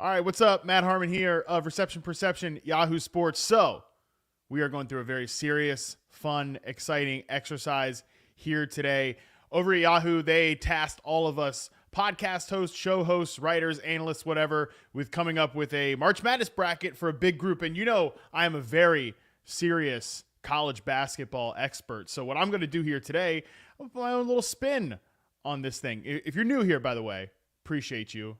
All right, what's up? Matt Harmon here of Reception Perception, Yahoo Sports. So, we are going through a very serious, fun, exciting exercise here today. Over at Yahoo, they tasked all of us podcast hosts, show hosts, writers, analysts, whatever, with coming up with a March Madness bracket for a big group. And you know, I am a very serious college basketball expert. So what I'm going to do here today, I'll put my own little spin on this thing. If you're new here, by the way, appreciate you.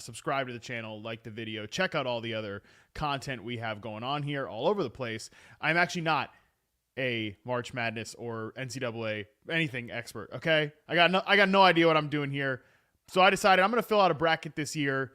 Subscribe to the channel, like the video, check out all the other content we have going on here all over the place. I'm actually not a March Madness or NCAA anything expert, okay? I got no idea what I'm doing here. So I decided I'm going to fill out a bracket this year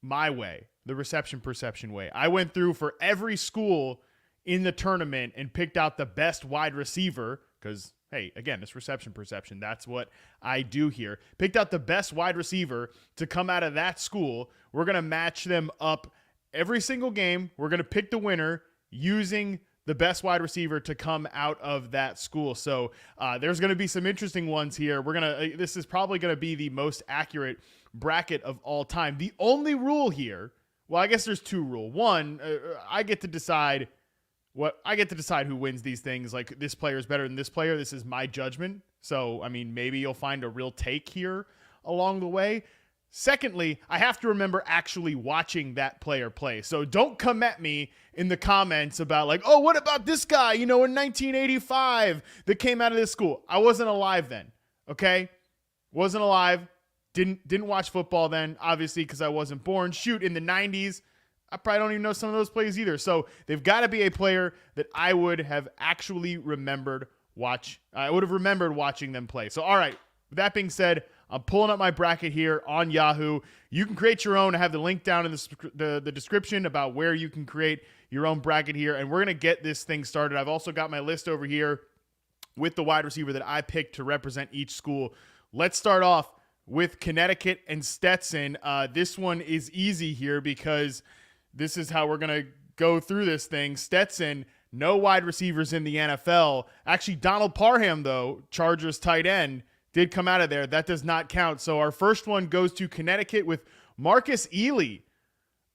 my way, the Reception Perception way. I went through for every school in the tournament and picked out the best wide receiver because, hey, again, it's Reception Perception. That's what I do here. Picked out the best wide receiver to come out of that school. We're going to match them up every single game. We're going to pick the winner using the best wide receiver to come out of that school. So there's going to be some interesting ones here. This is probably going to be the most accurate bracket of all time. The only rule here, well, I guess there's two rules. One, I get to decide who wins these things. Like, this player is better than this player. This is my judgment. So, I mean, maybe you'll find a real take here along the way. Secondly, I have to remember actually watching that player play. So don't come at me in the comments about like, oh, what about this guy, in 1985 that came out of this school? I wasn't alive then, okay? Wasn't alive. Didn't watch football then, obviously, because I wasn't born. Shoot, in the 90s, I probably don't even know some of those plays either. So they've got to be a player that I would have actually remembered watching them play. So, all right, with that being said, I'm pulling up my bracket here on Yahoo. You can create your own. I have the link down in the description about where you can create your own bracket here, and we're going to get this thing started. I've also got my list over here with the wide receiver that I picked to represent each school. Let's start off with Connecticut and Stetson. This one is easy here because this is how we're going to go through this thing. Stetson, no wide receivers in the NFL. Actually, Donald Parham, though, Chargers tight end, did come out of there. That does not count. So our first one goes to Connecticut with Marcus Ely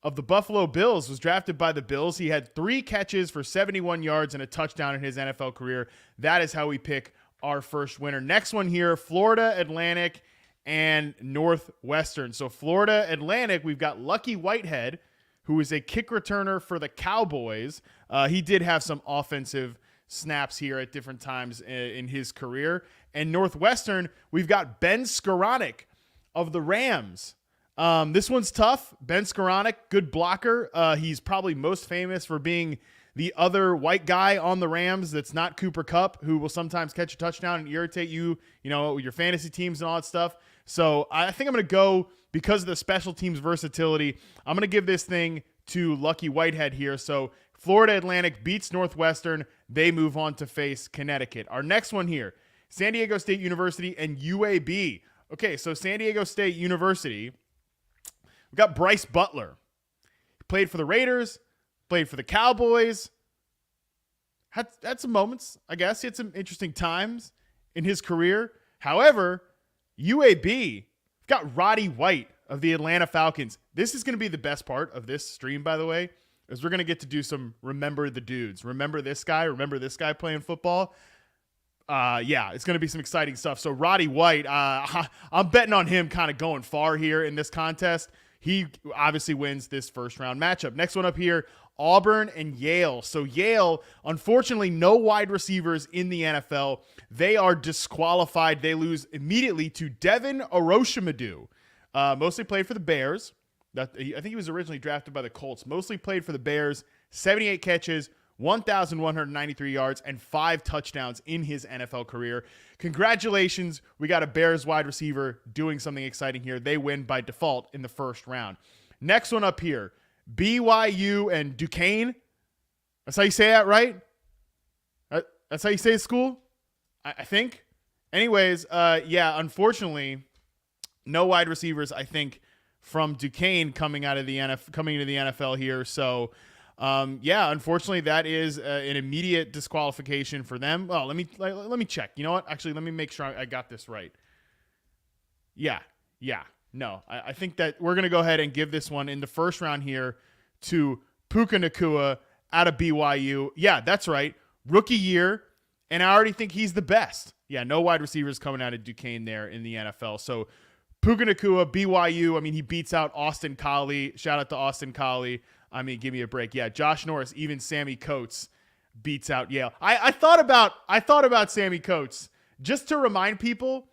of the Buffalo Bills. Was drafted by the Bills. He had 3 catches for 71 yards and a touchdown in his NFL career. That is how we pick our first winner. Next one here, Florida Atlantic and Northwestern. So Florida Atlantic, we've got Lucky Whitehead, who is a kick returner for the Cowboys. He did have some offensive snaps here at different times in his career. And Northwestern, we've got Ben Skoranek of the Rams. This one's tough. Ben Skoranek, good blocker. He's probably most famous for being the other white guy on the Rams that's not Cooper Kupp, who will sometimes catch a touchdown and irritate you, your fantasy teams and all that stuff. So I think I'm going to go, because of the special teams versatility, I'm going to give this thing to Lucky Whitehead here. So Florida Atlantic beats Northwestern. They move on to face Connecticut. Our next one here, San Diego State University and UAB. Okay, so San Diego State University, we've got Bryce Butler. He played for the Raiders, played for the Cowboys. Had some moments, I guess. He had some interesting times in his career. However, UAB, we've got Roddy White of the Atlanta Falcons. This is going to be the best part of this stream, by the way, is we're going to get to do some remember the dudes. Remember this guy playing football. Yeah, it's going to be some exciting stuff. So Roddy White, I'm betting on him kind of going far here in this contest. He obviously wins this first round matchup. Next one up here, Auburn and Yale. So Yale, unfortunately, no wide receivers in the NFL. They are disqualified. They lose immediately to Devin Orochimadu. Mostly played for the Bears. I think he was originally drafted by the Colts. Mostly played for the Bears. 78 catches, 1,193 yards, and 5 touchdowns in his NFL career. Congratulations. We got a Bears wide receiver doing something exciting here. They win by default in the first round. Next one up here, BYU and Duquesne. That's how you say that, right? That's how you say school, I think. Anyways, yeah, unfortunately, no wide receivers, I think, from Duquesne coming into the NFL here. So, yeah, unfortunately, that is an immediate disqualification for them. Well, let me check. You know what? Actually, let me make sure I got this right. Yeah. No, I think that we're going to go ahead and give this one in the first round here to Puka Nacua out of BYU. Yeah, that's right. Rookie year, and I already think he's the best. Yeah, no wide receivers coming out of Duquesne there in the NFL. So Puka Nacua, BYU, I mean, he beats out Austin Collie. Shout out to Austin Collie. I mean, give me a break. Yeah, Josh Norris, even Sammy Coates beats out Yale. I thought about Sammy Coates just to remind people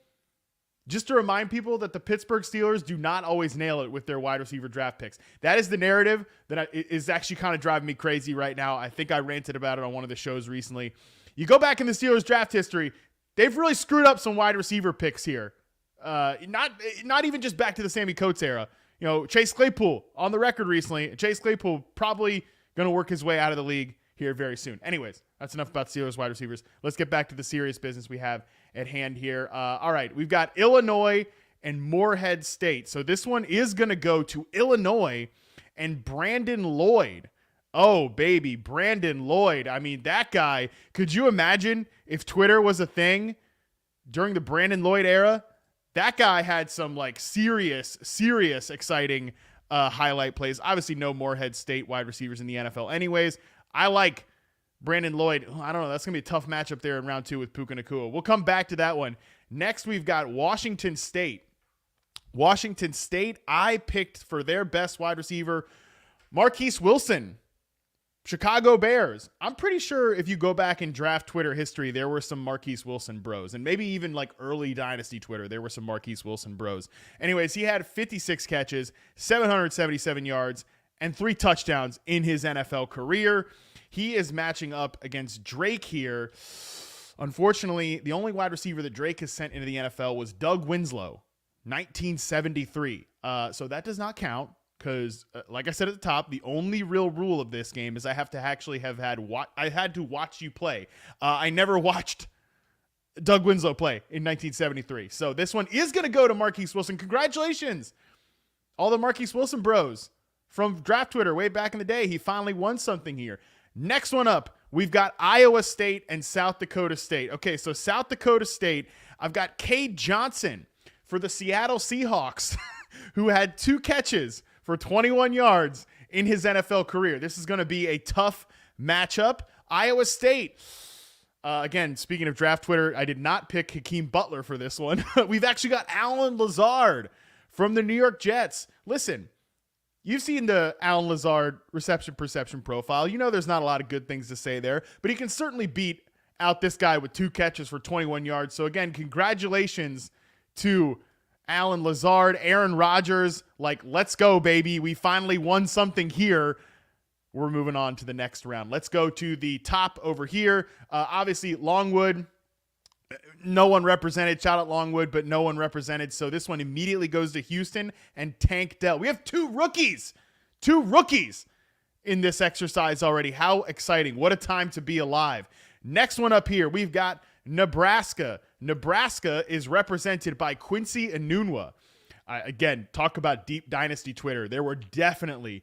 that the Pittsburgh Steelers do not always nail it with their wide receiver draft picks. That is the narrative that is actually kind of driving me crazy right now. I think I ranted about it on one of the shows recently. You go back in the Steelers draft history, they've really screwed up some wide receiver picks here. Not even just back to the Sammy Coates era. You know, Chase Claypool on the record recently. Chase Claypool probably going to work his way out of the league here very soon. Anyways, that's enough about Steelers wide receivers. Let's get back to the serious business we have at hand here. All right, we've got Illinois and Morehead State. So this one is going to go to Illinois and Brandon Lloyd. Oh, baby, Brandon Lloyd. I mean, that guy, could you imagine if Twitter was a thing during the Brandon Lloyd era? That guy had some like serious exciting highlight plays. Obviously, no Morehead State wide receivers in the NFL anyways. I like Brandon Lloyd. I don't know. That's going to be a tough matchup there in round 2 with Puka Nacua. We'll come back to that one. Next, we've got Washington State. Washington State, I picked for their best wide receiver, Marquise Wilson. Chicago Bears. I'm pretty sure if you go back in draft Twitter history, there were some Marquise Wilson bros. And maybe even like early Dynasty Twitter, there were some Marquise Wilson bros. Anyways, he had 56 catches, 777 yards, and 3 touchdowns in his NFL career. He is matching up against Drake here. Unfortunately, the only wide receiver that Drake has sent into the NFL was Doug Winslow, 1973. So that does not count. Because, like I said at the top, the only real rule of this game is I have to actually have I had to watch you play. I never watched Doug Winslow play in 1973. So this one is going to go to Marquise Wilson. Congratulations, all the Marquise Wilson bros from draft Twitter way back in the day. He finally won something here. Next one up, we've got Iowa State and South Dakota State. Okay, so South Dakota State, I've got Cade Johnson for the Seattle Seahawks, who had 2 catches for 21 yards in his NFL career. This is going to be a tough matchup. Iowa State. Again, speaking of draft Twitter, I did not pick Hakeem Butler for this one. We've actually got Alan Lazard from the New York Jets. Listen, you've seen the Alan Lazard reception perception profile. You know there's not a lot of good things to say there, but he can certainly beat out this guy with 2 catches for 21 yards. So again, congratulations to Alan Lazard, Aaron Rodgers, like, let's go, baby. We finally won something here. We're moving on to the next round. Let's go to the top over here. Obviously, Longwood, no one represented. Shout out Longwood, but no one represented. So this one immediately goes to Houston and Tank Dell. We have 2 rookies in this exercise already. How exciting. What a time to be alive. Next one up here, we've got Nebraska. Nebraska is represented by Quincy Enunwa. Again, talk about deep dynasty Twitter. There were definitely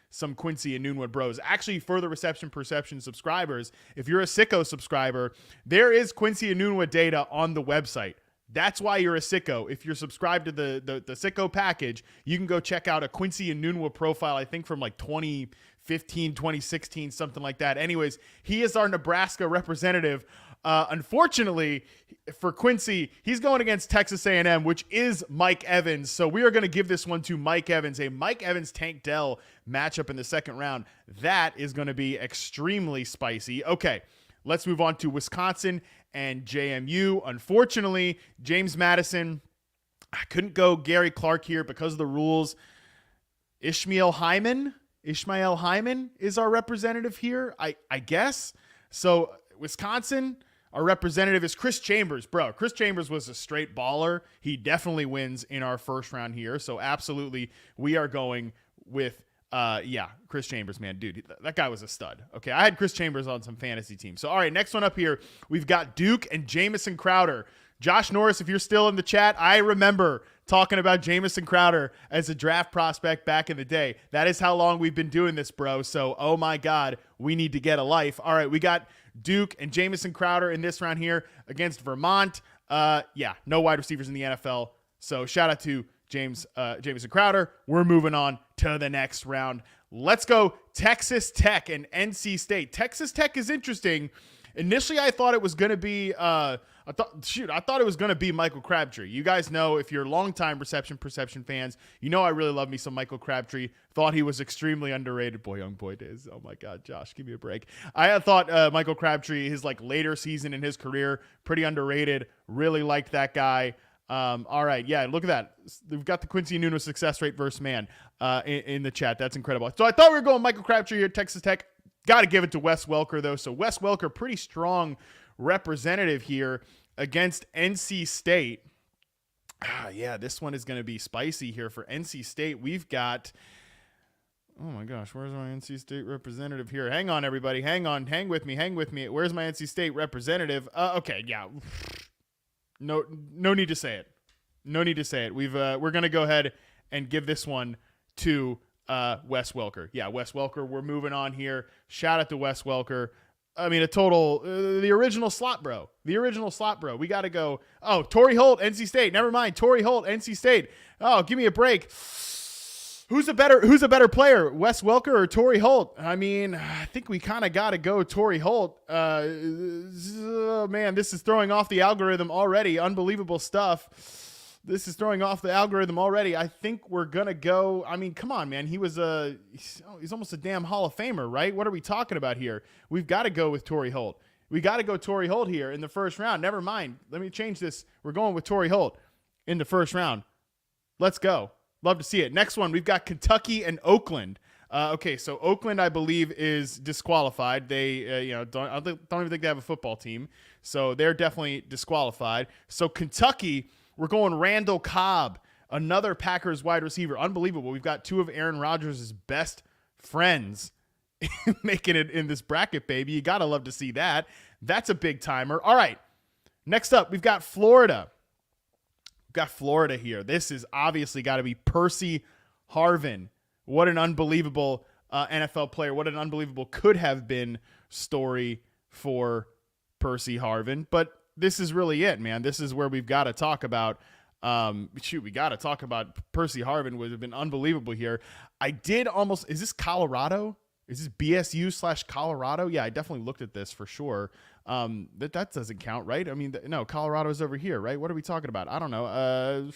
some Quincy Enunwa bros. Actually, for the reception perception subscribers, if you're a Sicko subscriber, there is Quincy Enunwa data on the website. That's why you're a Sicko. If you're subscribed to the Sicko package, you can go check out a Quincy Enunwa profile, I think from like 2015, 2016, something like that. Anyways, he is our Nebraska representative. Unfortunately for Quincy, he's going against Texas A&M, which is Mike Evans. So we are going to give this one to Mike Evans, a Mike Evans Tank Dell matchup in the second round. That is going to be extremely spicy. Okay, let's move on to Wisconsin and JMU. Unfortunately, James Madison, I couldn't go Gary Clark here because of the rules. Ishmael Hyman is our representative here, I guess. So Wisconsin, our representative is Chris Chambers. Bro, Chris Chambers was a straight baller. He definitely wins in our first round here. So absolutely, we are going with, Chris Chambers, man. Dude, that guy was a stud. Okay, I had Chris Chambers on some fantasy teams. So, all right, next one up here, we've got Duke and Jamison Crowder. Josh Norris, if you're still in the chat, I remember talking about Jamison Crowder as a draft prospect back in the day. That is how long we've been doing this, bro. So, oh my God, we need to get a life. All right, we got Duke and Jamison Crowder in this round here against Vermont. No wide receivers in the NFL. So shout out to Jamison Crowder. We're moving on to the next round. Let's go Texas Tech and NC State. Texas Tech is interesting. Initially, I thought it was going to be I thought it was going to be Michael Crabtree. You guys know, if you're longtime Perception fans, you know I really love me some Michael Crabtree. Thought he was extremely underrated. Boy, young boy days. Oh my God, Josh, give me a break. I thought Michael Crabtree, his later season in his career, pretty underrated. Really liked that guy. All right. Yeah. Look at that. We've got the Quincy Nuno success rate versus man in the chat. That's incredible. So I thought we were going Michael Crabtree here at Texas Tech. Got to give it to Wes Welker, though. So Wes Welker, pretty strong representative here against NC State. Yeah, this one is going to be spicy here for NC State. We've got, oh my gosh, where's my NC State representative here? Hang on, everybody. Hang on. Hang with me. Where's my NC State representative? Okay, yeah. No need to say it. No need to say it. We're going to go ahead and give this one to Wes Welker. Yeah, Wes Welker. We're moving on here. Shout out to Wes Welker. I mean, the original slot bro. We got to go. Oh, Torrey Holt, NC State. Never mind. Torrey Holt, NC State. Oh, give me a break. Who's a better player, Wes Welker or Torrey Holt? I mean, I think we kind of got to go Torrey Holt. Man, this is throwing off the algorithm already. Unbelievable stuff. This is throwing off the algorithm already. I think we're going to go. I mean, come on, man. He's almost a damn Hall of Famer, right? What are we talking about here? We've got to go with Torrey Holt. We got to go Torrey Holt here in the first round. Never mind. Let me change this. We're going with Torrey Holt in the first round. Let's go. Love to see it. Next one, we've got Kentucky and Oakland. Okay, so Oakland, I believe, is disqualified. They, don't even think they have a football team, so they're definitely disqualified. So Kentucky, we're going Randall Cobb, another Packers wide receiver. Unbelievable. We've got two of Aaron Rodgers' best friends making it in this bracket, baby. You gotta love to see that. That's a big timer. All right, next up, we've got Florida. Got Florida here. This is obviously got to be Percy Harvin. What an unbelievable NFL player. What an unbelievable could have been story for Percy Harvin. But this is really it, man. This is where we've got to talk about. We got to talk about Percy Harvin. Would have been unbelievable here. I did almost. Is this Colorado? Is this BSU/Colorado? Yeah, I definitely looked at this for sure. That doesn't count, right? I mean, no, Colorado's over here, right? What are we talking about? I don't know.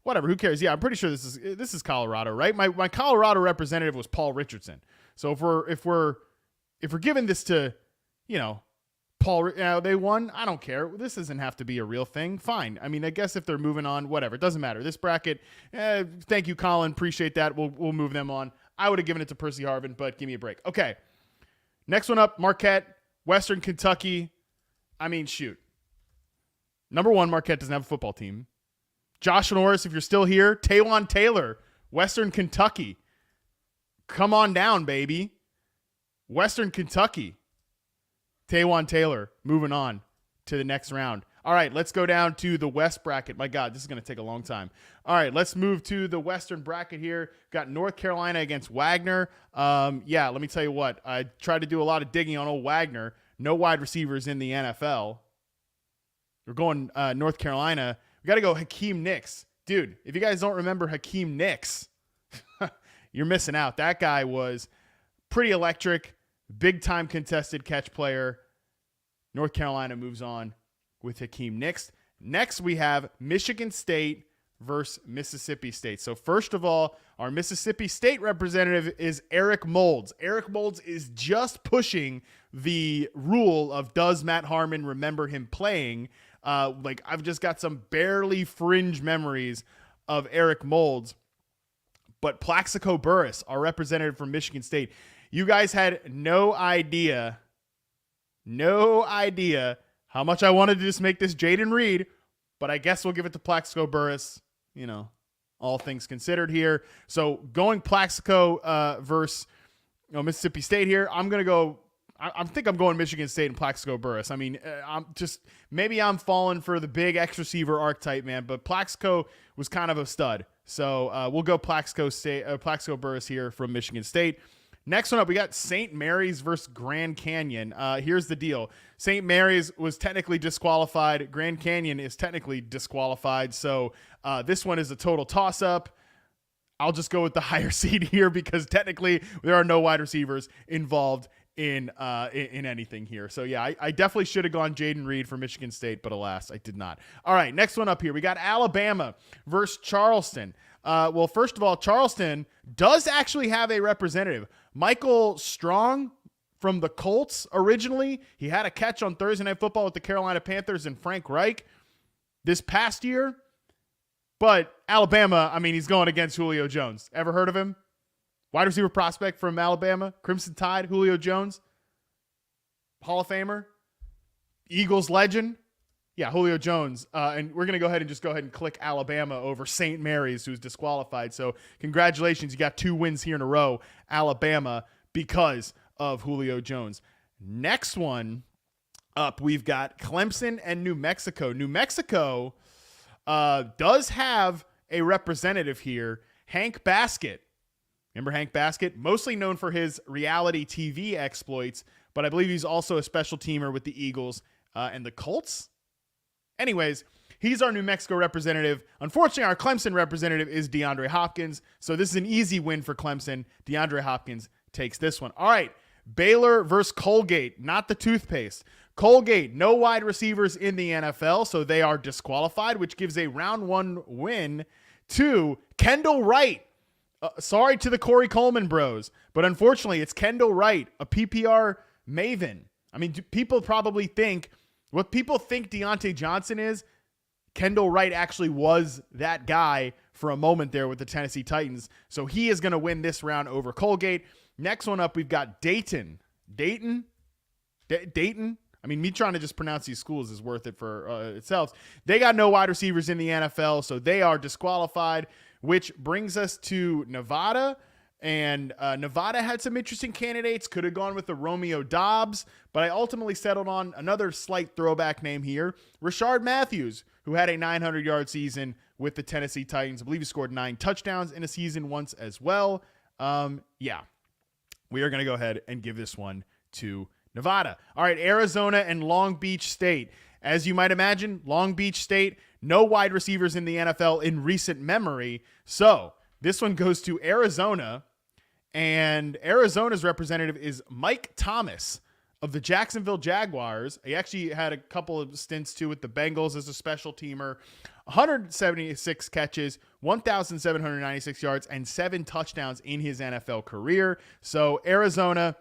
Whatever. Who cares? Yeah, I'm pretty sure this is Colorado, right? My Colorado representative was Paul Richardson. So if we're giving this to, Paul, they won. I don't care. This doesn't have to be a real thing. Fine. I mean, I guess if they're moving on, whatever. It doesn't matter. This bracket. Thank you, Colin. Appreciate that. We'll move them on. I would have given it to Percy Harvin, but give me a break. Okay. Next one up, Marquette, Western Kentucky. I mean, shoot. Number one, Marquette doesn't have a football team. Josh Norris, if you're still here. Taylon Taylor, Western Kentucky. Come on down, baby. Western Kentucky. Taylon Taylor, moving on to the next round. All right, let's go down to the West bracket. My God, this is going to take a long time. All right, let's move to the Western bracket here. Got North Carolina against Wagner. Yeah, let me tell you what. I tried to do a lot of digging on old Wagner. No wide receivers in the NFL. We're going North Carolina. We got to go Hakeem Nicks. Dude, if you guys don't remember Hakeem Nicks, you're missing out. That guy was pretty electric, big-time contested catch player. North Carolina moves on with Hakeem Nicks. Next, we have Michigan State versus Mississippi State. So first of all, our Mississippi State representative is Eric Moulds. Eric Moulds is just pushing the rule of does Matt Harmon remember him playing? I've just got some barely fringe memories of Eric Moulds. But Plaxico Burress, our representative from Michigan State, you guys had no idea how much I wanted to just make this Jaden Reed, but I guess we'll give it to Plaxico Burress, all things considered here. So going Plaxico versus Mississippi State here, I'm going to go, I think I'm going Michigan State and Plaxico Burress. I mean, maybe I'm falling for the big X receiver archetype, man, but Plaxico was kind of a stud. So we'll go Plaxico Burress here from Michigan State. Next one up, we got St. Mary's versus Grand Canyon. Here's the deal. St. Mary's was technically disqualified. Grand Canyon is technically disqualified. So this one is a total toss-up. I'll just go with the higher seed here because technically there are no wide receivers involved in anything here. So yeah, I definitely should have gone Jaden Reed for Michigan State, but alas, I did not. All right, next one up here. We got Alabama versus Charleston. Well, first of all, Charleston does actually have a representative. Michael Strong from the Colts originally. He had a catch on Thursday Night Football with the Carolina Panthers and Frank Reich this past year. But Alabama, I mean, he's going against Julio Jones. Ever heard of him? Wide receiver prospect from Alabama, Crimson Tide, Julio Jones, Hall of Famer, Eagles legend. Yeah, Julio Jones. And we're going to go ahead and click Alabama over St. Mary's, who's disqualified. So congratulations. You got 2 wins here in a row, Alabama, because of Julio Jones. Next one up, we've got Clemson and New Mexico. New Mexico does have a representative here, Hank Baskett. Remember Hank Baskett? Mostly known for his reality TV exploits, but I believe he's also a special teamer with the Eagles and the Colts. Anyways, he's our New Mexico representative. Unfortunately, our Clemson representative is DeAndre Hopkins, so this is an easy win for Clemson. DeAndre Hopkins takes this one. All right, Baylor versus Colgate, not the toothpaste. Colgate, no wide receivers in the NFL, so they are disqualified, which gives a round 1 win to Kendall Wright. Sorry to the Corey Coleman bros, but unfortunately, it's Kendall Wright, a PPR maven. I mean, people probably think what people think Deontay Johnson is. Kendall Wright actually was that guy for a moment there with the Tennessee Titans. So he is going to win this round over Colgate. Next one up, we've got Dayton. Dayton? I mean, me trying to just pronounce these schools is worth it for itself. They got no wide receivers in the NFL, so they are disqualified, which brings us to Nevada. And Nevada had some interesting candidates. Could have gone with the Romeo Dobbs, but I ultimately settled on another slight throwback name here, Rashard Matthews, who had a 900-yard season with the Tennessee Titans. I believe he scored 9 touchdowns in a season once as well. Yeah, we are going to go ahead and give this one to Nevada. All right, Arizona and Long Beach State. As you might imagine, Long Beach State, no wide receivers in the NFL in recent memory. So this one goes to Arizona. And Arizona's representative is Mike Thomas of the Jacksonville Jaguars. He actually had a couple of stints too with the Bengals as a special teamer. 176 catches, 1,796 yards, and 7 touchdowns in his NFL career. So Arizona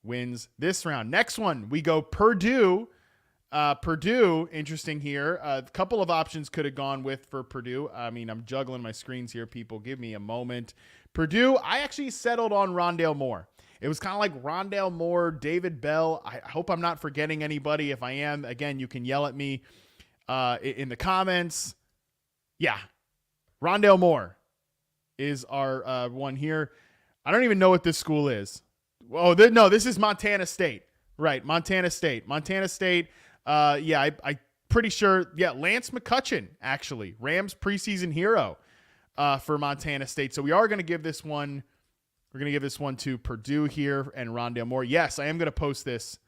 wins this round. Next one, we go Purdue. Purdue, interesting here. A couple of options could have gone with for Purdue. I mean, I'm juggling my screens here, people. Give me a moment. Purdue, I actually settled on Rondale Moore. It was kind of like Rondale Moore, David Bell. I hope I'm not forgetting anybody. If I am, again, you can yell at me in the comments. Yeah, Rondale Moore is our one here. I don't even know what this school is. Oh, no, this is Montana State. Right, Montana State. Montana State. Yeah, I pretty sure. Yeah, Lance McCutcheon, actually. Rams preseason hero for Montana State. So we are going to give this one. We're going to give this one to Purdue here and Rondale Moore. Yes, I am going to post this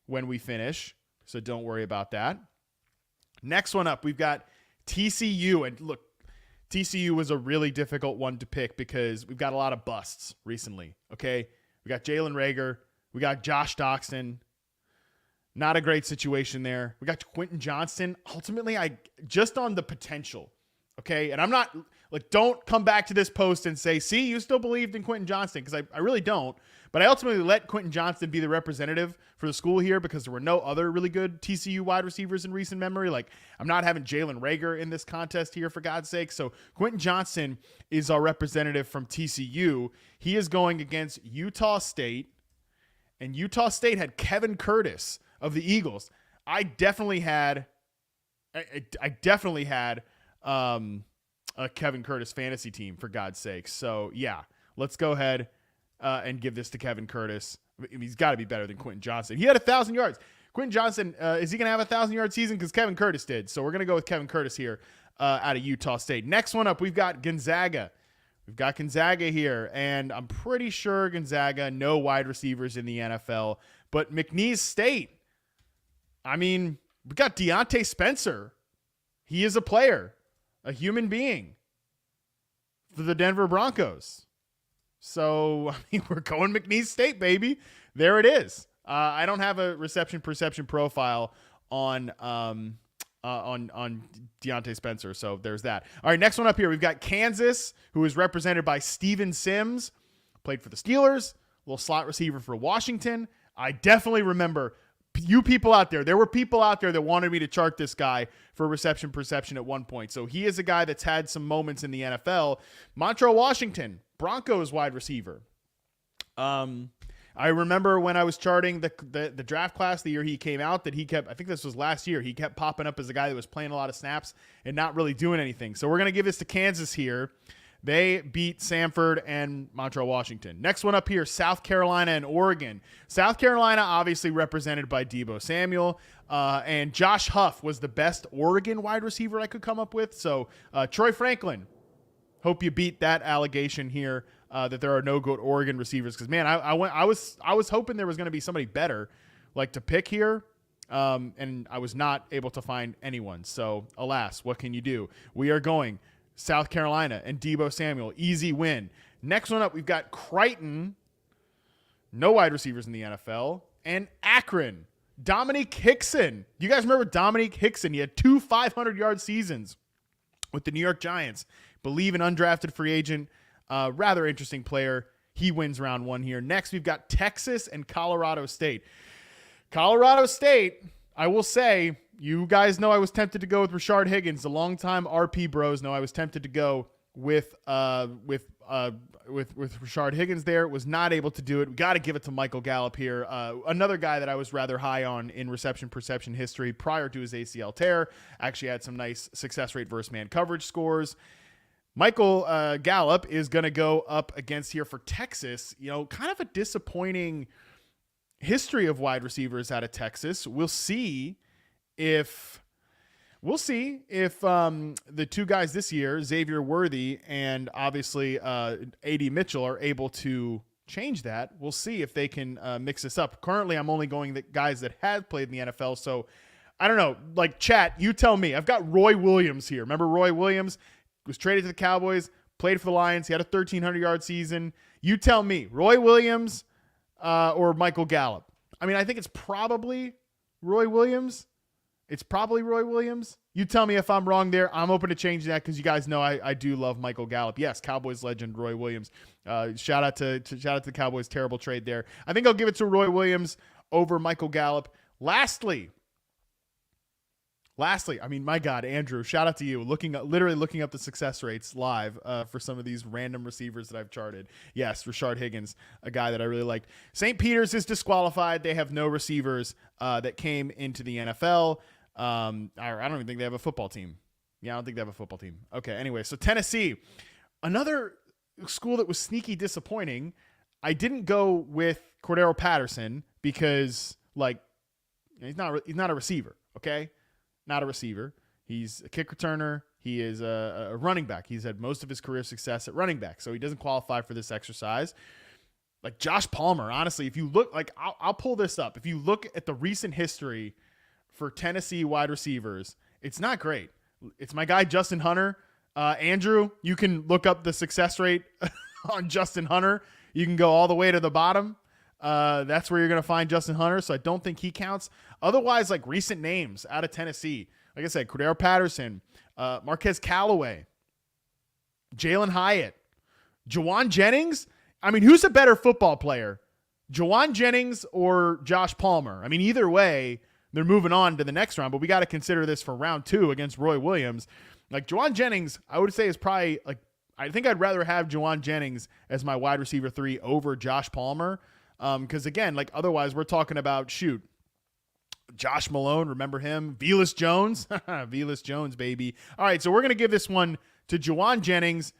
when we finish. So don't worry about that. Next one up, we've got TCU. And look, TCU was a really difficult one to pick because we've got a lot of busts recently. Okay. We got Jalen Reagor. We got Josh Doxson. Not a great situation there. We got Quentin Johnston. Ultimately, just on the potential, okay? And I'm not, like, don't come back to this post and say, see, you still believed in Quentin Johnston, because I really don't. But I ultimately let Quentin Johnston be the representative for the school here because there were no other really good TCU wide receivers in recent memory. Like, I'm not having Jalen Reagor in this contest here, for God's sake. So Quentin Johnston is our representative from TCU. He is going against Utah State. And Utah State had Kevin Curtis of the Eagles. I definitely had a Kevin Curtis fantasy team, for God's sake. So yeah, let's go ahead and give this to Kevin Curtis. He's got to be better than Quentin Johnston. He had 1,000 yards. Quentin Johnston, is he going to have 1,000-yard season? Because Kevin Curtis did. So we're going to go with Kevin Curtis here out of Utah State. Next one up, we've got Gonzaga. We've got Gonzaga here, and I'm pretty sure Gonzaga, no wide receivers in the NFL. But McNeese State, I mean, we got Deontay Spencer. He is a player, a human being for the Denver Broncos. So, I mean, we're going McNeese State, baby. There it is. I don't have a reception perception profile on Deontay Spencer, so there's that. All right, next one up here, we've got Kansas, who is represented by Steven Sims, played for the Steelers, little slot receiver for Washington. I definitely remember you people out there. There were people out there that wanted me to chart this guy for reception perception at one point. So he is a guy that's had some moments in the NFL. Montrell Washington, Broncos wide receiver. I remember when I was charting the draft class the year he came out that he kept, I think this was last year, he kept popping up as a guy that was playing a lot of snaps and not really doing anything. So we're going to give this to Kansas here. They beat Samford and Montrell Washington. Next one up here, South Carolina and Oregon. South Carolina obviously represented by Deebo Samuel, and Josh Huff was the best Oregon wide receiver I could come up with. So Troy Franklin, hope you beat that allegation here that there are no good Oregon receivers. Because man, I was hoping there was going to be somebody better like to pick here, and I was not able to find anyone. So alas, what can you do? We are going South Carolina and Deebo Samuel, easy win. Next one up, we've got Creighton, no wide receivers in the NFL, and Akron, Dominique Hickson. You guys remember Dominique Hickson? He had 2 500-yard seasons with the New York Giants. Believe an undrafted free agent, rather interesting player. He wins round one here. Next, we've got Texas and Colorado State. Colorado State, I will say, you guys know I was tempted to go with Rashard Higgins. The longtime RP bros know I was tempted to go with Rashard Higgins there. Was not able to do it. We got to give it to Michael Gallup here. Another guy that I was rather high on in reception perception history prior to his ACL tear. Actually had some nice success rate versus man coverage scores. Michael Gallup is going to go up against here for Texas. You know, kind of a disappointing history of wide receivers out of Texas. We'll see if the two guys this year, Xavier Worthy and obviously A.D. Mitchell, are able to change that. We'll see if they can mix this up. Currently, I'm only going the guys that have played in the NFL. So I don't know. Like, chat, you tell me. I've got Roy Williams here. Remember Roy Williams? Was traded to the Cowboys, played for the Lions. He had a 1,300-yard season. You tell me, Roy Williams or Michael Gallup? I mean, I think it's probably Roy Williams. It's probably Roy Williams. You tell me if I'm wrong there. I'm open to change that because you guys know I do love Michael Gallup. Yes, Cowboys legend Roy Williams. Shout out to the Cowboys. Terrible trade there. I think I'll give it to Roy Williams over Michael Gallup. Lastly, I mean, my God, Andrew, shout out to you. Literally looking up the success rates live for some of these random receivers that I've charted. Yes, Rashard Higgins, a guy that I really liked. St. Peter's is disqualified. They have no receivers that came into the NFL. I don't even think they have a football team. Yeah, I don't think they have a football team. Okay, anyway, so Tennessee, another school that was sneaky disappointing. I didn't go with Cordero Patterson because, like, he's not a receiver, okay? Not a receiver. He's a kick returner. He is a running back. He's had most of his career success at running back, so he doesn't qualify for this exercise. Like Josh Palmer, honestly, if you look, like, I'll pull this up. If you look at the recent history for Tennessee wide receivers, it's not great. It's my guy, Justin Hunter. Andrew, you can look up the success rate on Justin Hunter. You can go all the way to the bottom. That's where you're going to find Justin Hunter. So I don't think he counts. Otherwise, like recent names out of Tennessee, like I said, Cordero Patterson, Marquez Callaway, Jalen Hyatt, Jawan Jennings. I mean, who's a better football player, Jawan Jennings or Josh Palmer? I mean, either way, they're moving on to the next round, but we got to consider this for round 2 against Roy Williams. Like Jawan Jennings, I would say is probably like, I think I'd rather have Jawan Jennings as my wide receiver 3 over Josh Palmer. Because again, like otherwise we're talking about Josh Malone, remember him? Velus Jones, Velus Jones, baby. All right, so we're gonna give this one to Jawan Jennings,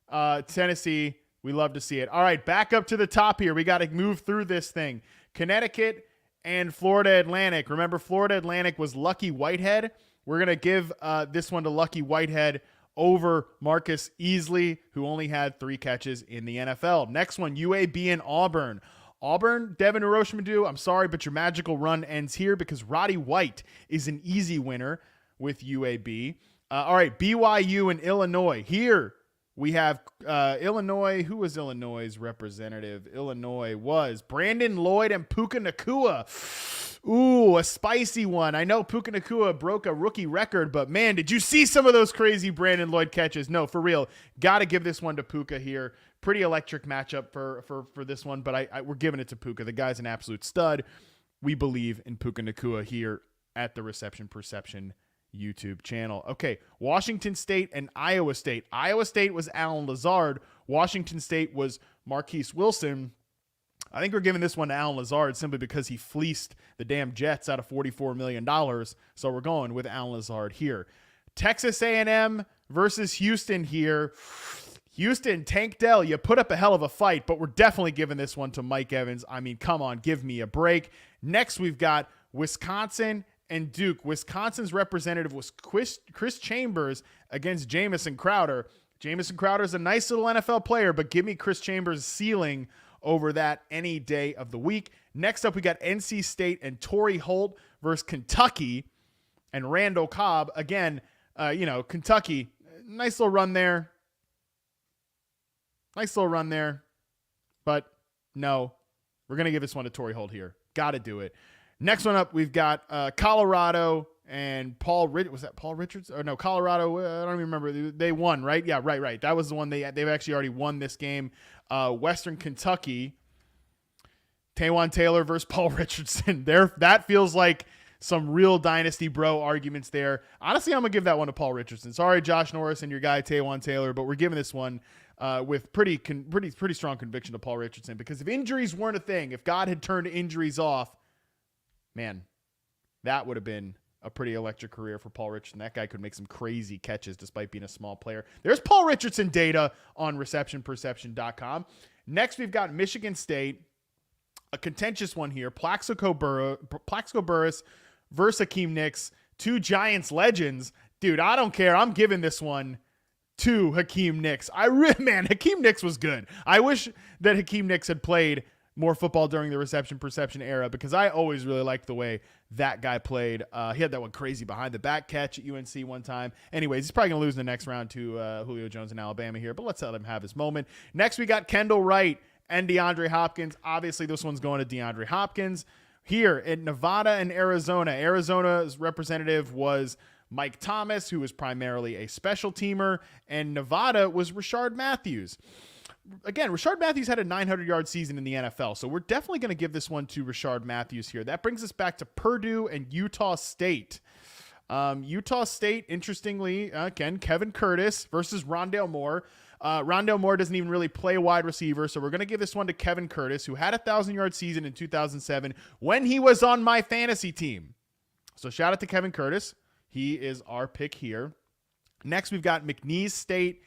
Tennessee. We love to see it. All right, back up to the top here. We got to move through this thing. Connecticut and Florida Atlantic. Remember, Florida Atlantic was Lucky Whitehead. We're gonna give this one to Lucky Whitehead over Marcus Easley, who only had 3 catches in the NFL. Next one, UAB and Auburn. Auburn, Devin Hiroshima, I'm sorry, but your magical run ends here because Roddy White is an easy winner with UAB. All right, BYU and Illinois. Here we have Illinois. Who was Illinois' representative? Illinois was Brandon Lloyd and Puka Nacua. Ooh, a spicy one. I know Puka Nacua broke a rookie record, but man, did you see some of those crazy Brandon Lloyd catches? No, for real. Got to give this one to Puka here. Pretty electric matchup for this one, but we're giving it to Puka. The guy's an absolute stud. We believe in Puka Nacua here at the Reception Perception YouTube channel. Okay, Washington State and Iowa State. Iowa State was Alan Lazard. Washington State was Marquise Wilson. I think we're giving this one to Alan Lazard simply because he fleeced the damn Jets out of $44 million. So we're going with Alan Lazard here. Texas A&M versus Houston here. Houston, Tank Dell, you put up a hell of a fight, but we're definitely giving this one to Mike Evans. I mean, come on, give me a break. Next, we've got Wisconsin and Duke. Wisconsin's representative was Chris Chambers against Jamison Crowder. Jamison Crowder is a nice little NFL player, but give me Chris Chambers' ceiling over that any day of the week. Next up, we got NC State and Torrey Holt versus Kentucky and Randall Cobb. Again, Kentucky, nice little run there. But no, we're going to give this one to Torrey Holt here. Got to do it. Next one up, we've got Colorado and was that Paul Richards? Or no, Colorado, I don't even remember. They won, right? Yeah, right. That was the one they've actually already won this game. Western Kentucky, Taywon Taylor versus Paul Richardson. That feels like some real dynasty bro arguments there. Honestly, I'm going to give that one to Paul Richardson. Sorry, Josh Norris and your guy Taywon Taylor, but we're giving this one with pretty strong conviction to Paul Richardson, because if injuries weren't a thing, if God had turned injuries off, man, that would have been a pretty electric career for Paul Richardson. That guy could make some crazy catches despite being a small player. There's Paul Richardson data on receptionperception.com. Next, we've got Michigan State, a contentious one here. Plaxico Burress versus Hakeem Nicks, 2 Giants legends. Dude, I don't care. I'm giving this one to Hakeem Nicks. Hakeem Nicks was good. I wish that Hakeem Nicks had played more football during the Reception Perception era, because I always really liked the way that guy played. He had that one crazy behind the back catch at UNC one time. Anyways, he's probably going to lose in the next round to Julio Jones in Alabama here, but let's let him have his moment. Next, we got Kendall Wright and DeAndre Hopkins. Obviously, this one's going to DeAndre Hopkins. Here in Nevada and Arizona, Arizona's representative was Mike Thomas, who was primarily a special teamer, and Nevada was Rashard Matthews. Again, Rashard Matthews had a 900-yard season in the NFL, so we're definitely going to give this one to Rashard Matthews here. That brings us back to Purdue and Utah State. Utah State, interestingly, again, Kevin Curtis versus Rondale Moore. Rondale Moore doesn't even really play wide receiver, so we're going to give this one to Kevin Curtis, who had a 1,000-yard season in 2007 when he was on my fantasy team. So shout out to Kevin Curtis. He is our pick here. Next, we've got McNeese State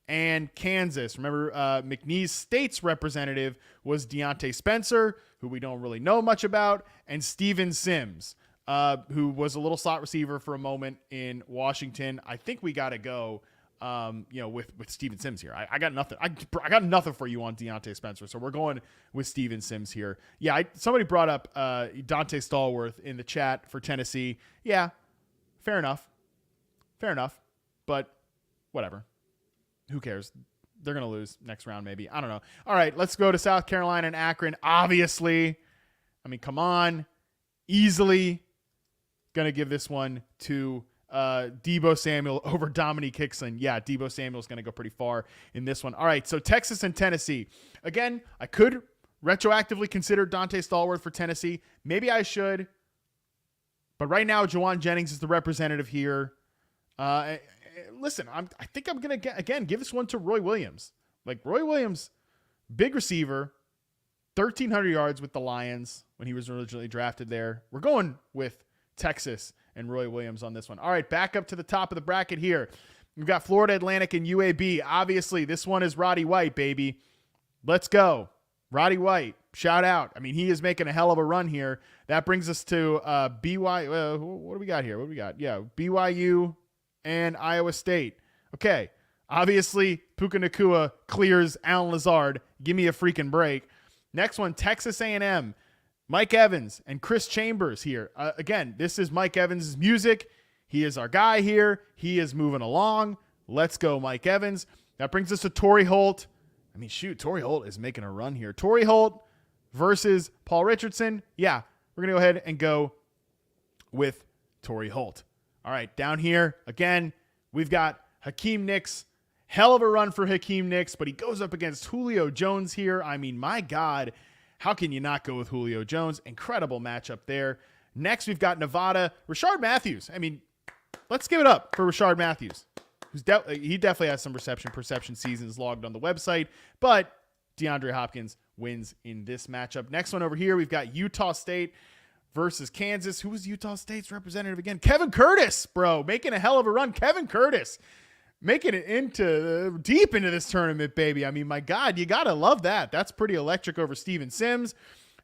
and Kansas. Remember, McNeese State's representative was Deontay Spencer, who we don't really know much about, and Steven Sims, who was a little slot receiver for a moment in Washington. I think we got to go, with Steven Sims here. I got nothing. I got nothing for you on Deontay Spencer, so we're going with Steven Sims here. Yeah, somebody brought up Dante Stallworth in the chat for Tennessee. Yeah, fair enough, but whatever. Who cares? They're going to lose next round, maybe. I don't know. All right, let's go to South Carolina and Akron. Obviously, I mean, come on. Easily going to give this one to Deebo Samuel over Dominique Hickson. Yeah, Deebo Samuel's going to go pretty far in this one. All right, so Texas and Tennessee. Again, I could retroactively consider Dante Stallworth for Tennessee. Maybe I should. But right now, Jawan Jennings is the representative here. Listen, I think I'm going to, give this one to Roy Williams. Like, Roy Williams, big receiver, 1,300 yards with the Lions when he was originally drafted there. We're going with Texas and Roy Williams on this one. All right, back up to the top of the bracket here. We've got Florida Atlantic and UAB. Obviously, this one is Roddy White, baby. Let's go. Roddy White, shout out. I mean, he is making a hell of a run here. That brings us to BYU. What do we got here? Yeah, BYU and Iowa State. Okay. Obviously, Puka Nacua clears Alan Lazard. Give me a freaking break. Next one, Texas A&M. Mike Evans and Chris Chambers here. Again, this is Mike Evans' music. He is our guy here. He is moving along. Let's go, Mike Evans. That brings us to Torrey Holt. I mean, shoot, Torrey Holt is making a run here. Torrey Holt versus Paul Richardson. Yeah, we're going to go ahead and go with Torrey Holt. All right, down here, again, we've got Hakeem Nicks. Hell of a run for Hakeem Nicks, but he goes up against Julio Jones here. I mean, my God, how can you not go with Julio Jones? Incredible matchup there. Next, we've got Nevada. Rashard Matthews. I mean, let's give it up for Rashard Matthews. He definitely has some perception seasons logged on the website, but DeAndre Hopkins wins in this matchup. Next one over here, we've got Utah State versus Kansas. Who was Utah State's representative again? Kevin Curtis, bro, making a hell of a run. Kevin Curtis making it deep into this tournament, baby. I mean, my God, you got to love that. That's pretty electric over Steven Sims.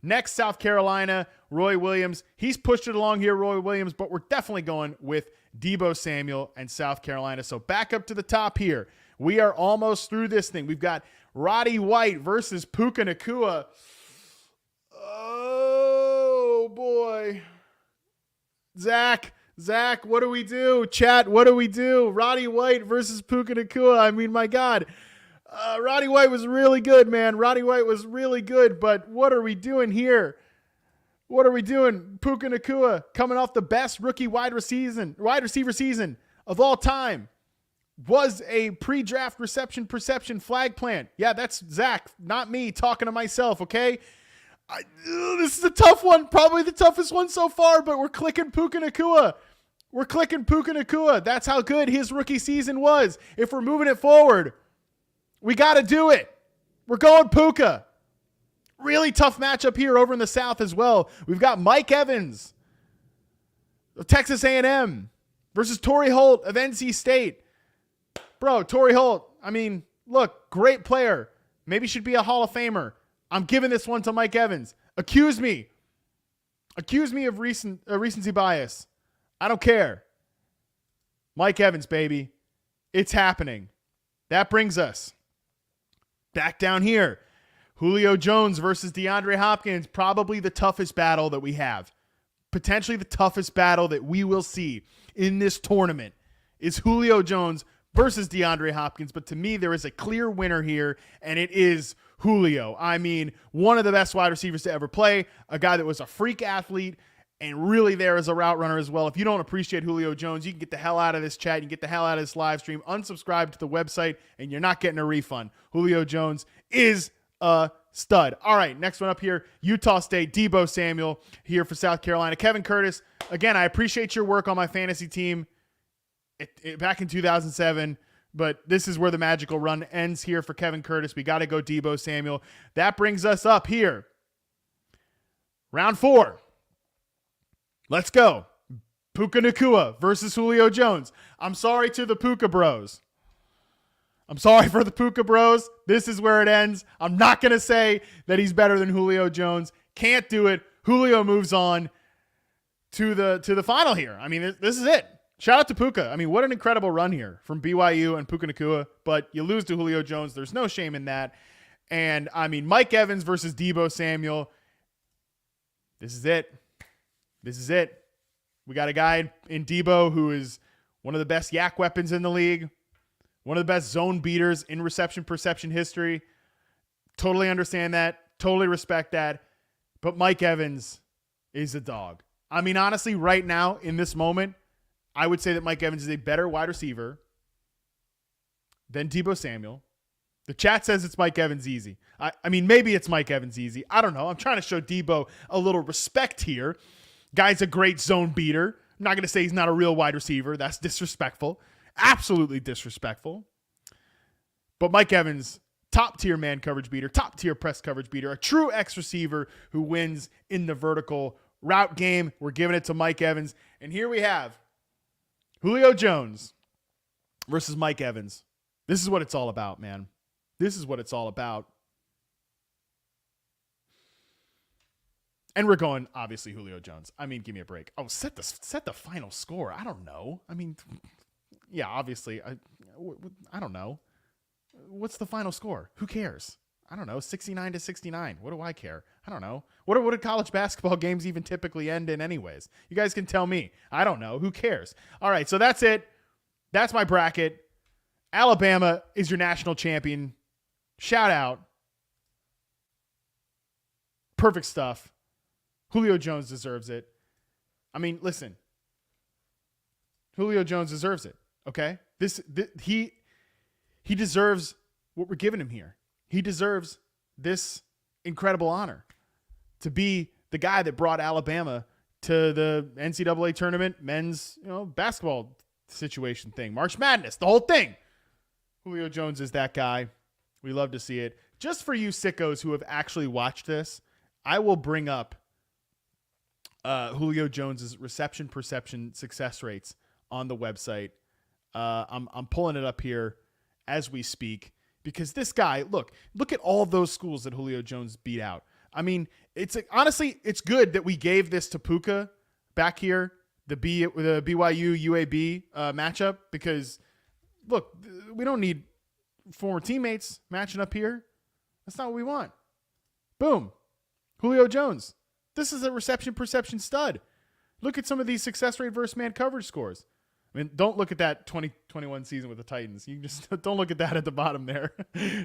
Next, South Carolina, Roy Williams. He's pushed it along here, Roy Williams, but we're definitely going with Deebo Samuel and South Carolina. So back up to the top here. We are almost through this thing. We've got Roddy White versus Puka Nacua. Oh, boy. Zach, what do we do? Chat, what do we do? Roddy White versus Puka Nacua. I mean, my God. Roddy White was really good, man. Roddy White was really good, but what are we doing here? What are we doing? Puka Nacua coming off the best rookie wide receiver season of all time. Was a pre-draft reception perception flag plant. Yeah, that's Zach, not me talking to myself, okay? This is a tough one. Probably the toughest one so far, but we're clicking Puka Nacua. We're clicking Puka Nacua. That's how good his rookie season was. If we're moving it forward, we got to do it. We're going Puka. Really tough matchup here over in the South as well. We've got Mike Evans of Texas A&M versus Torrey Holt of NC State. Bro, Torrey Holt, I mean, look, great player. Maybe should be a Hall of Famer. I'm giving this one to Mike Evans. Accuse me of recency bias. I don't care. Mike Evans, baby. It's happening. That brings us back down here. Julio Jones versus DeAndre Hopkins, probably the toughest battle that we have. Potentially the toughest battle that we will see in this tournament is Julio Jones versus DeAndre Hopkins. But to me, there is a clear winner here, and it is Julio. I mean, one of the best wide receivers to ever play, a guy that was a freak athlete and really there as a route runner as well. If you don't appreciate Julio Jones, you can get the hell out of this chat. You can get the hell out of this live stream. Unsubscribe to the website, and you're not getting a refund. Julio Jones is a stud. All right, next one up here, Utah State, Deebo Samuel here for South Carolina. Kevin Curtis, again, I appreciate your work on my fantasy team back in 2007, but this is where the magical run ends here for Kevin Curtis. We got to go Deebo Samuel. That brings us up here. Round 4. Let's go. Puka Nacua versus Julio Jones. I'm sorry to the Puka bros. I'm sorry for the Puka bros. This is where it ends. I'm not going to say that he's better than Julio Jones. Can't do it. Julio moves on to the final here. I mean, this is it. Shout out to Puka. I mean, what an incredible run here from BYU and Puka Nacua, but you lose to Julio Jones. There's no shame in that. And I mean, Mike Evans versus Deebo Samuel. This is it. This is it. We got a guy in Deebo who is one of the best yak weapons in the league. One of the best zone beaters in reception perception history. Totally understand that. Totally respect that. But Mike Evans is a dog. I mean, honestly, right now, in this moment, I would say that Mike Evans is a better wide receiver than Deebo Samuel. The chat says it's Mike Evans easy. I mean, maybe it's Mike Evans easy. I don't know. I'm trying to show Deebo a little respect here. Guy's a great zone beater. I'm not going to say he's not a real wide receiver. That's disrespectful. Absolutely disrespectful. But Mike Evans, top tier man coverage beater, top tier press coverage beater, a true X receiver who wins in the vertical route game. We're giving it to Mike Evans. And here we have Julio Jones versus Mike Evans. This is what it's all about, man. This is what it's all about. And we're going, obviously, Julio Jones. I mean, give me a break. Oh, set the final score. I don't know. I mean, yeah, obviously, I don't know. What's the final score? Who cares? I don't know, 69-69. What do I care? I don't know. What do college basketball games even typically end in anyways? You guys can tell me. I don't know. Who cares? All right, so that's it. That's my bracket. Alabama is your national champion. Shout out. Perfect stuff. Julio Jones deserves it. I mean, listen. Julio Jones deserves it, okay? He deserves what we're giving him here. He deserves this incredible honor to be the guy that brought Alabama to the NCAA tournament, men's, basketball situation thing, March Madness, the whole thing. Julio Jones is that guy. We love to see it. Just for you sickos who have actually watched this, I will bring up Julio Jones's reception perception success rates on the website. I'm pulling it up here as we speak because this guy, look at all those schools that Julio Jones beat out. I mean, honestly, it's good that we gave this to Puka back here, the BYU UAB matchup, because look, we don't need former teammates matching up here. That's not what we want. Boom. Julio Jones. This is a reception perception stud. Look at some of these success rate versus man coverage scores. I mean, don't look at that 2021 season with the Titans. You just don't look at that at the bottom there.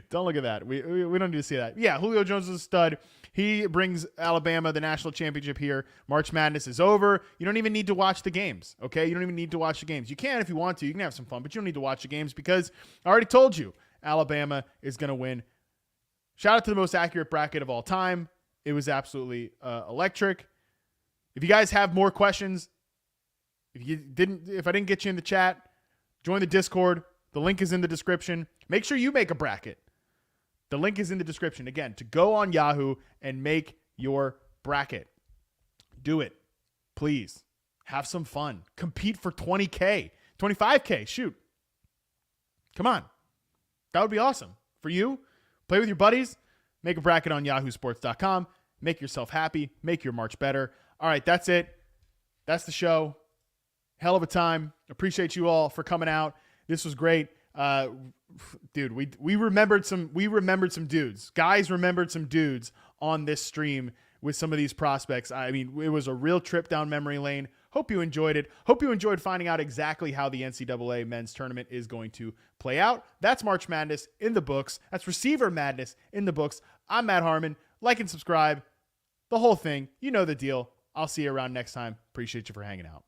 Don't look at that. We don't need to see that. Yeah, Julio Jones is a stud. He brings Alabama the national championship here. March Madness is over. You don't even need to watch the games, okay? You don't even need to watch the games. You can if you want to. You can have some fun, but you don't need to watch the games because I already told you Alabama is going to win. Shout out to the most accurate bracket of all time. It was absolutely electric. If you guys have more questions, if I didn't get you in the chat, join the Discord. The link is in the description. Make sure you make a bracket. The link is in the description. Again, to go on Yahoo and make your bracket. Do it. Please. Have some fun. Compete for 20K. 25K. Shoot. Come on. That would be awesome. For you, play with your buddies. Make a bracket on yahoosports.com. Make yourself happy. Make your March better. All right, that's it. That's the show. Hell of a time. Appreciate you all for coming out. This was great. Dude, we remembered some dudes. Guys remembered some dudes on this stream with some of these prospects. I mean, it was a real trip down memory lane. Hope you enjoyed it. Hope you enjoyed finding out exactly how the NCAA men's tournament is going to play out. That's March Madness in the books. That's Receiver Madness in the books. I'm Matt Harmon. Like and subscribe. The whole thing. You know the deal. I'll see you around next time. Appreciate you for hanging out.